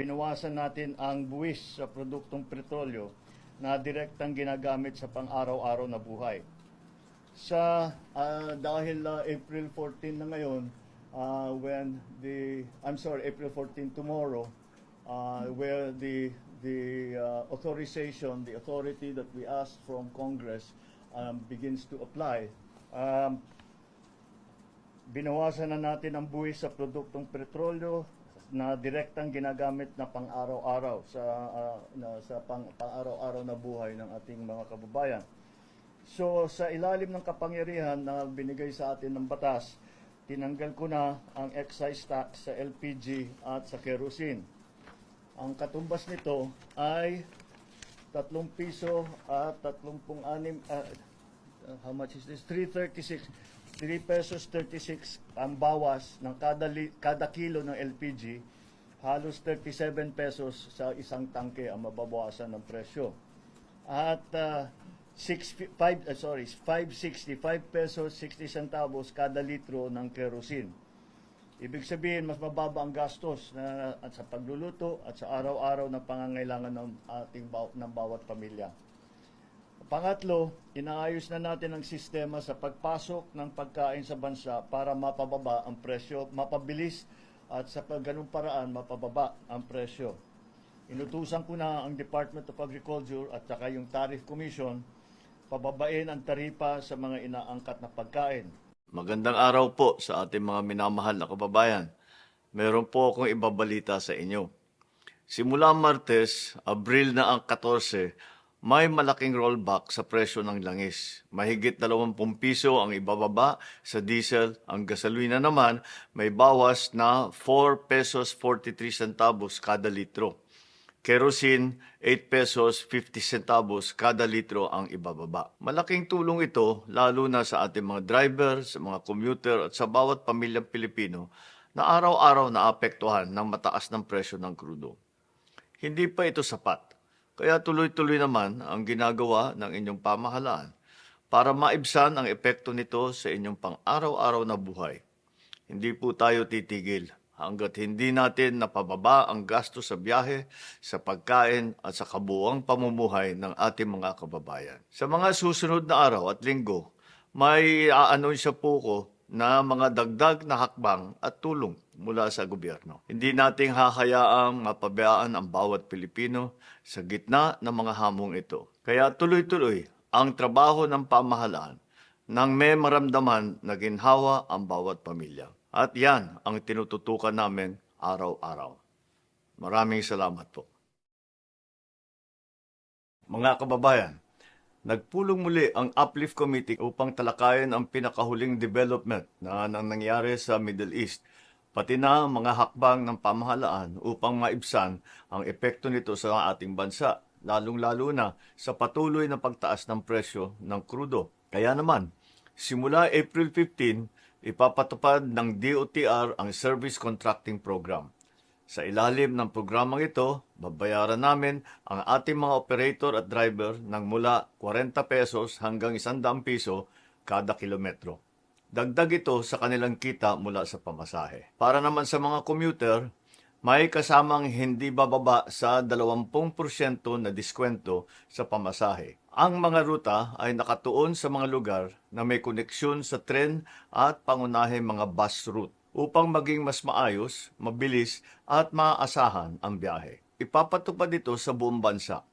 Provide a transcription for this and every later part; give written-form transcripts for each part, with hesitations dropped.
binawasan natin ang buwis sa produktong petrolyo na direktang ginagamit sa pang-araw-araw na buhay. Dahil April 14 na ngayon, April 14 tomorrow, where the authorization, the authority that we asked from Congress begins to apply. Binawasan na natin ang buwis sa produktong petrolyo na direktang ginagamit na pang-araw-araw sa pang-araw-araw na buhay ng ating mga kababayan. So sa ilalim ng kapangyarihan na binigay sa atin ng batas, tinanggal ko na ang excise tax sa LPG at sa kerosene. Ang katumbas nito ay 3 piso at 36, how much is this? 3.36. 3 pesos 36 ang bawas ng kada kilo ng LPG, halos 37 pesos sa isang tangke ang mababawasan ng presyo. At 565 pesos 60 centavos kada litro ng kerosene. Ibig sabihin, mas mababa ang gastos at sa pagluluto at sa araw-araw na pangangailangan ng bawat pamilya. Pangatlo, inaayos na natin ang sistema sa pagpasok ng pagkain sa bansa para mapababa ang presyo, mapabilis at sa ganung paraan mapababa ang presyo. Inutusan ko na ang Department of Agriculture at saka yung Tariff Commission pababain ang taripa sa mga inaangkat na pagkain. Magandang araw po sa ating mga minamahal na kababayan. Meron po akong ibabalita sa inyo. Simula Martes, Abril na ang 14, may malaking rollback sa presyo ng langis. Mahigit 20 piso ang ibababa sa diesel. Ang gasolina naman may bawas na 4 pesos 43 centavos kada litro. Kerosene, 8 pesos 50 centavos kada litro ang ibababa. Malaking tulong ito lalo na sa ating mga driver, sa mga commuter at sa bawat pamilyang Pilipino na araw-araw naapektuhan ng mataas ng presyo ng krudo. Hindi pa ito sapat. Kaya tuloy-tuloy naman ang ginagawa ng inyong pamahalaan para maibsan ang epekto nito sa inyong pang-araw-araw na buhay. Hindi po tayo titigil hanggat hindi natin napababa ang gasto sa biyahe, sa pagkain at sa kabuuang pamumuhay ng ating mga kababayan. Sa mga susunod na araw at linggo, may aanunsya po ko na mga dagdag na hakbang at tulong mula sa gobyerno. Hindi nating hahayaang mapabayaan ang bawat Pilipino sa gitna ng mga hamong ito. Kaya tuloy-tuloy ang trabaho ng pamahalaan nang may maramdaman na ginhawa ang bawat pamilya. At yan ang tinututukan namin araw-araw. Maraming salamat po. Mga kababayan, nagpulong muli ang Uplift Committee upang talakayin ang pinakahuling development na nangyari sa Middle East, pati na mga hakbang ng pamahalaan upang maibsan ang epekto nito sa ating bansa, lalong-lalo na sa patuloy na pagtaas ng presyo ng krudo. Kaya naman, simula April 15, ipapatupad ng DOTR ang Service Contracting Program. Sa ilalim ng programang ito, babayaran namin ang ating mga operator at driver ng mula 40 pesos hanggang 100 piso kada kilometro. Dagdag ito sa kanilang kita mula sa pamasahe. Para naman sa mga commuter, may kasamang hindi bababa sa 20% na diskwento sa pamasahe. Ang mga ruta ay nakatuon sa mga lugar na may koneksyon sa tren at pangunahing mga bus route upang maging mas maayos, mabilis at maaasahan ang biyahe. Ipapatupad ito sa buong bansa.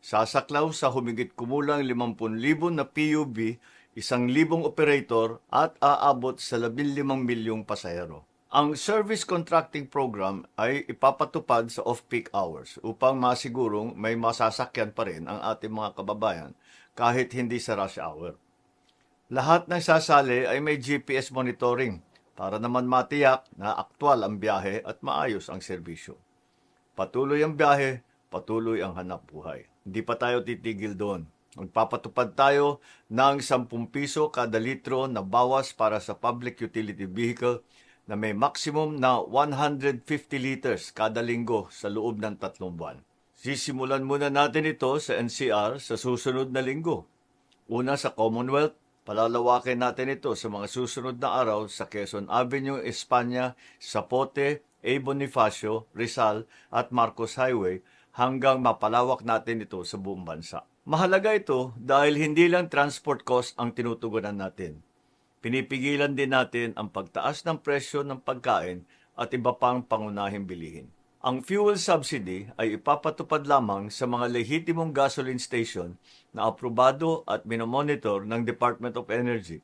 Sasaklaw sa humigit kumulang 50,000 na PUB, 1,000 operator at aabot sa 15 milyong pasahero. Ang Service Contracting Program ay ipapatupad sa off-peak hours upang masigurong may masasakyan pa rin ang ating mga kababayan kahit hindi sa rush hour. Lahat ng sasali ay may GPS monitoring para naman matiyak na aktwal ang biyahe at maayos ang serbisyo. Patuloy ang biyahe, patuloy ang hanap buhay. Hindi pa tayo titigil doon. Magpapatupad tayo ng 10 piso kada litro na bawas para sa public utility vehicle na may maximum na 150 liters kada linggo sa loob ng 3 buwan. Sisimulan muna natin ito sa NCR sa susunod na linggo. Una sa Commonwealth, palalawakin natin ito sa mga susunod na araw sa Quezon Avenue, Espanya, Zapote, A. Bonifacio, Rizal at Marcos Highway hanggang mapalawak natin ito sa buong bansa. Mahalaga ito dahil hindi lang transport cost ang tinutugunan natin. Pinipigilan din natin ang pagtaas ng presyo ng pagkain at iba pang pangunahing bilihin. Ang fuel subsidy ay ipapatupad lamang sa mga lehitimong gasoline station na aprobado at minomonitor ng Department of Energy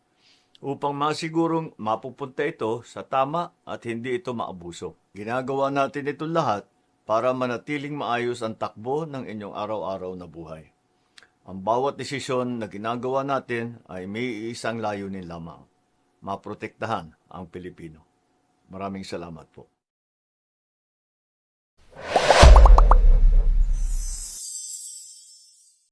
upang masigurong mapupunta ito sa tama at hindi ito maabuso. Ginagawa natin ito lahat para manatiling maayos ang takbo ng inyong araw-araw na buhay. Ang bawat desisyon na ginagawa natin ay may isang layunin lamang, maprotektahan ang Pilipino. Maraming salamat po.